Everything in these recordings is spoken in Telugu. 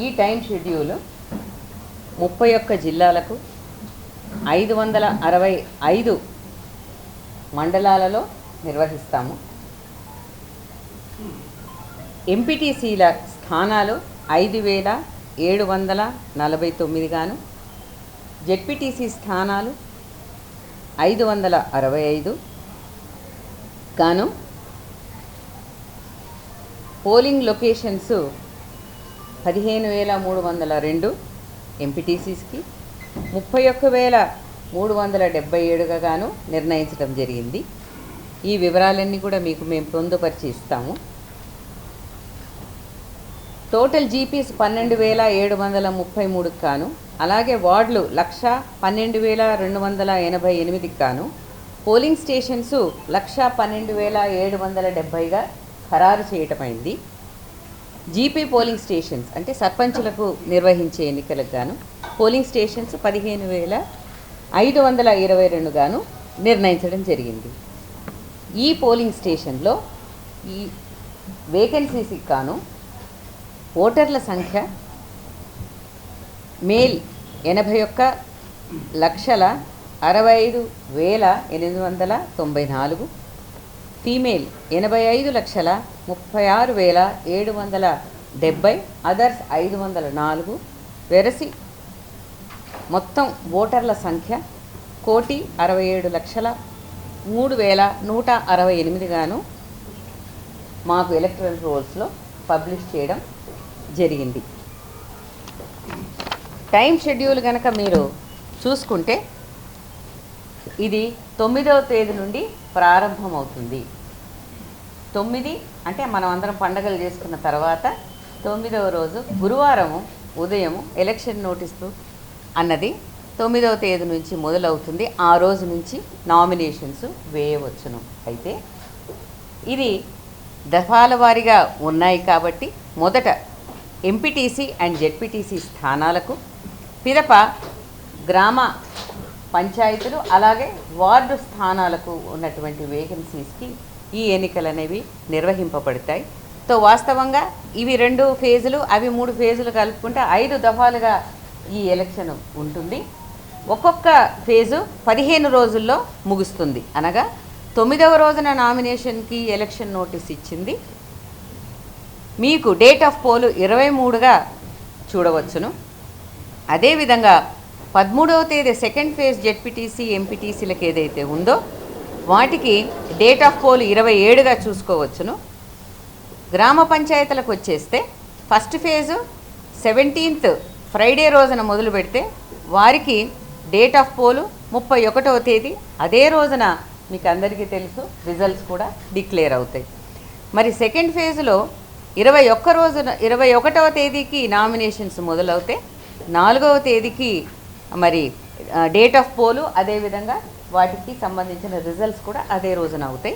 ఈ టైం షెడ్యూల్ 31 జిల్లాలకు 565 మండలాలలో నిర్వహిస్తాము. ఎంపీటీసీల స్థానాలు 5749 గాను, జెడ్పీటీసీ స్థానాలు 565 గాను, పోలింగ్ లొకేషన్స్ 15302 ఎంపీటీసీస్కి, 31377గా గాను నిర్ణయించడం జరిగింది. ఈ వివరాలన్నీ కూడా మీకు మేము పొందుపరిచి ఇస్తాము. టోటల్ జీపీస్ 12733 కాను, అలాగే వార్డులు 1,12,288 కాను, పోలింగ్ స్టేషన్స్ 1,12,770గా ఖరారు చేయటమైంది. జీపీ పోలింగ్ స్టేషన్స్ అంటే సర్పంచులకు నిర్వహించే ఎన్నికలకు గాను పోలింగ్ స్టేషన్స్ 15,522 గాను నిర్ణయించడం జరిగింది. ఈ పోలింగ్ స్టేషన్లో ఈ వేకెన్సీస్కి గాను ఓటర్ల సంఖ్య మేల్ 81,65,894, ఫీమేల్ 85,36,770, అదర్స్ 504. వెరసి మొత్తం ఓటర్ల సంఖ్య 1,67,03,168 గాను మాకు ఎలక్టరల్ రోల్స్లో పబ్లిష్ చేయడం జరిగింది. టైం షెడ్యూల్ కనుక మీరు చూసుకుంటే ఇది 9వ తేదీ నుండి ప్రారంభమవుతుంది. 9 అంటే మనం అందరం పండగలు చేసుకున్న తర్వాత 9వ రోజు గురువారము ఉదయం ఎలక్షన్ నోటీసు అన్నది 9వ తేదీ నుంచి మొదలవుతుంది. ఆ రోజు నుంచి నామినేషన్స్ వేయవచ్చును. అయితే ఇది దఫాల వారీగా ఉన్నాయి కాబట్టి మొదట ఎంపీటీసీ అండ్ జెడ్పీటీసీ స్థానాలకు, పిదప గ్రామ పంచాయతీలు అలాగే వార్డు స్థానాలకు ఉన్నటువంటి వేకెన్సీస్కి ఈ ఎన్నికలు అనేవి నిర్వహింపబడతాయి. వాస్తవంగా ఇవి 2 ఫేజులు, అవి 3 ఫేజులు కలుపుకుంటే 5 దఫాలుగా ఈ ఎలక్షన్ ఉంటుంది. ఒక్కొక్క ఫేజు 15 రోజుల్లో ముగుస్తుంది. అనగా 9వ రోజున నామినేషన్కి ఎలక్షన్ నోటీస్ ఇచ్చింది. మీకు డేట్ ఆఫ్ పోలు 23గా చూడవచ్చును. అదేవిధంగా 13వ తేదీ సెకండ్ ఫేజ్ జెడ్పీటీసీ ఎంపీటీసీలకు ఏదైతే ఉందో వాటికి డేట్ ఆఫ్ పోలు 27గా చూసుకోవచ్చును. గ్రామ పంచాయతీలకు వచ్చేస్తే ఫస్ట్ ఫేజు 17th ఫ్రైడే రోజున మొదలు పెడితే వారికి డేట్ ఆఫ్ పోలు 31వ తేదీ, అదే రోజున మీకు అందరికీ తెలుసు రిజల్ట్స్ కూడా డిక్లేర్ అవుతాయి. మరి సెకండ్ ఫేజ్లో 21వ తేదీకి నామినేషన్స్ మొదలవుతాయి. 4వ తేదీకి మరి డేట్ ఆఫ్ పోలు, అదేవిధంగా వాటికి సంబంధించిన రిజల్ట్స్ కూడా అదే రోజున అవుతాయి.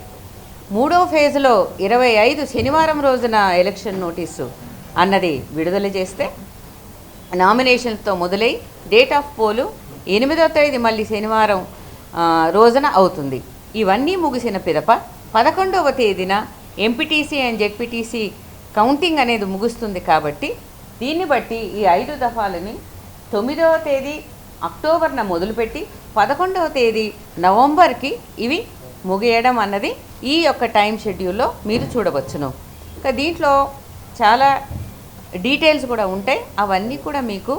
3వ ఫేజ్లో 25 శనివారం రోజున ఎలక్షన్ నోటీసు అన్నది విడుదల చేస్తే నామినేషన్స్తో మొదలై డేట్ ఆఫ్ పోలు 8వ తేదీ మళ్ళీ శనివారం రోజున అవుతుంది. ఇవన్నీ ముగిసిన పిదప 11వ తేదీన ఎంపీటీసీ అండ్ జెడ్పీటీసీ కౌంటింగ్ అనేది ముగుస్తుంది. కాబట్టి దీన్ని బట్టి ఈ 5 దఫాలని 9వ తేదీ అక్టోబర్న మొదలుపెట్టి 11వ తేదీ నవంబర్కి ఇవి ముగియడం అన్నది ఈ యొక్క టైం షెడ్యూల్లో మీరు చూడవచ్చును. ఇంకా దీంట్లో చాలా డీటెయిల్స్ కూడా ఉంటాయి. అవన్నీ కూడా మీకు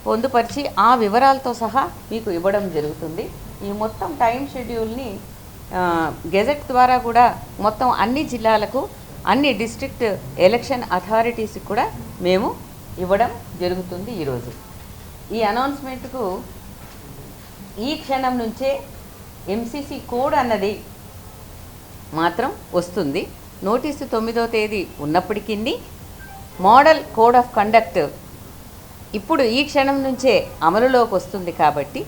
పొందుపరిచి ఆ వివరాలతో సహా మీకు ఇవ్వడం జరుగుతుంది. ఈ మొత్తం టైం షెడ్యూల్ని గెజెట్ ద్వారా కూడా మొత్తం అన్ని జిల్లాలకు, అన్ని డిస్ట్రిక్ట్ ఎలక్షన్ అథారిటీస్కి కూడా మేము ఇవ్వడం జరుగుతుంది. ఈరోజు ఈ అనౌన్స్మెంట్కు ఈ క్షణం నుంచే ఎంసీసీ కోడ్ అన్నది మాత్రం వస్తుంది. నోటీసు 9వ తేదీ ఉన్నప్పటికీ మోడల్ కోడ్ ఆఫ్ కండక్ట్ ఇప్పుడు ఈ క్షణం నుంచే అమలులోకి వస్తుంది. కాబట్టి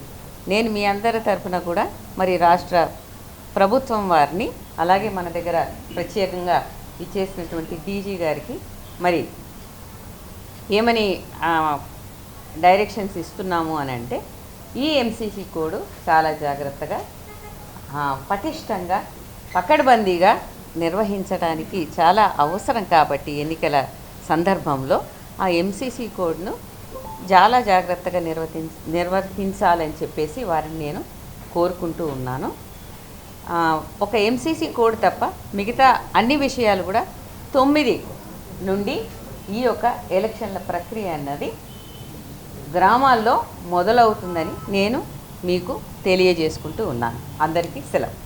నేను మీ అందరి తరఫున కూడా మరి రాష్ట్ర ప్రభుత్వం వారిని, అలాగే మన దగ్గర ప్రత్యేకంగా ఇచ్చేసినటువంటి డీజీ గారికి మరి ఏమని డైరెక్షన్స్ ఇస్తున్నాము అని అంటే, ఈ ఎంసీసీ కోడ్ చాలా జాగ్రత్తగా పటిష్టంగా పకడ్బందీగా నిర్వహించడానికి చాలా అవసరం. కాబట్టి ఎన్నికల సందర్భంలో ఆ ఎంసీసీ కోడ్ను చాలా జాగ్రత్తగా నిర్వర్తించాలని చెప్పేసి వారిని నేను కోరుకుంటూ ఉన్నాను. ఒక ఎంసీసీ కోడ్ తప్ప మిగతా అన్ని విషయాలు కూడా 9 నుండి ఈ యొక్క ఎలక్షన్ల ప్రక్రియ అన్నది గ్రామాల్లో మొదలవుతుందని నేను మీకు తెలియజేసుకుంటూ ఉన్నాను. అందరికీ సెలవు.